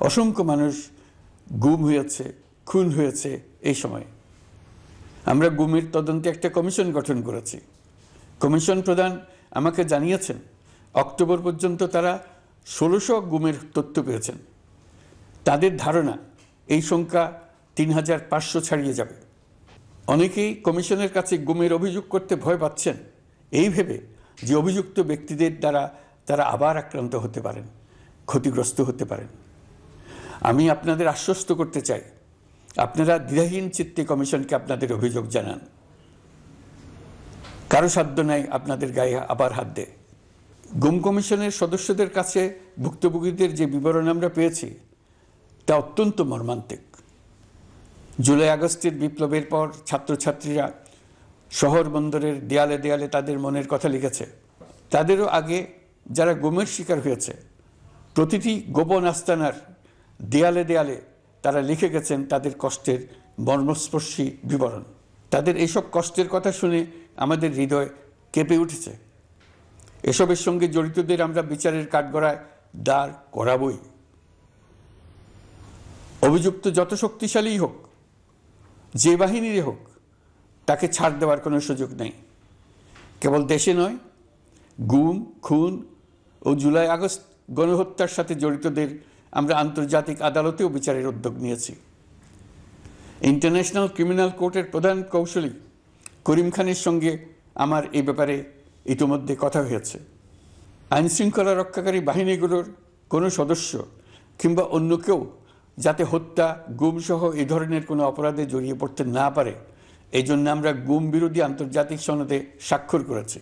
অসংখ্য মানুষ গুম হয়েছে, খুন হয়েছে। এই সময় আমরা গুমের তদন্তে একটা কমিশন গঠন করেছি। কমিশন প্রধান আমাকে জানিয়েছেন অক্টোবর পর্যন্ত তারা ১৬০০ গুমের তথ্য পেয়েছেন। তাদের ধারণা এই সংখ্যা ৩৫০০ ছাড়িয়ে যাবে। অনেকেই কমিশনের কাছে গুমের অভিযোগ করতে ভয় পাচ্ছেন এই ভেবে যে অভিযুক্ত ব্যক্তিদের দ্বারা তারা আবার আক্রান্ত হতে পারেন, ক্ষতিগ্রস্ত হতে পারেন। আমি আপনাদের আশ্বস্ত করতে চাই, আপনারা দ্বিধাহীন চিত্তে কমিশনকে আপনাদের অভিযোগ জানান। কারো সাধ্য নাই আপনাদের গায়ে আবার হাত দেয়। গুম কমিশনের সদস্যদের কাছে ভুক্তভোগীদের যে বিবরণ আমরা পেয়েছি তা অত্যন্ত মর্মান্তিক। জুলাই আগস্টের বিপ্লবের পর ছাত্রছাত্রীরা শহর বন্দরের দেয়ালে দেয়ালে তাদের মনের কথা লিখেছে। তাদেরও আগে যারা গুমের শিকার হয়েছে প্রতিটি গোপন আস্তানার দেয়ালে দেয়ালে তারা লিখে গেছেন তাদের কষ্টের মর্মস্পর্শী বিবরণ। তাদের এইসব কষ্টের কথা শুনে আমাদের হৃদয় কেঁপে উঠেছে। এসবের সঙ্গে জড়িতদের আমরা বিচারের কাঠগড়ায় দাঁড় করাবই। অভিযুক্ত যত শক্তিশালীই হোক, যে বাহিনীরই হোক, তাকে ছাড় দেওয়ার কোনো সুযোগ নেই। কেবল দেশে নয়, গুম, খুন ও জুলাই আগস্ট গণহত্যার সাথে জড়িতদের আমরা আন্তর্জাতিক আদালতেও বিচারের উদ্যোগ নিয়েছি। ইন্টারন্যাশনাল ক্রিমিনাল কোর্টের প্রধান কৌঁসুলি করিম খানের সঙ্গে আমার এই ব্যাপারে ইতিমধ্যে কথা হয়েছে। আইনশৃঙ্খলা রক্ষাকারী বাহিনীগুলোর কোনো সদস্য কিংবা অন্য কেউ যাতে হত্যা, গুমসহ এই ধরনের কোনো অপরাধে জড়িয়ে পড়তে না পারে, এই জন্য আমরা গুম বিরোধী আন্তর্জাতিক সনদে স্বাক্ষর করেছি।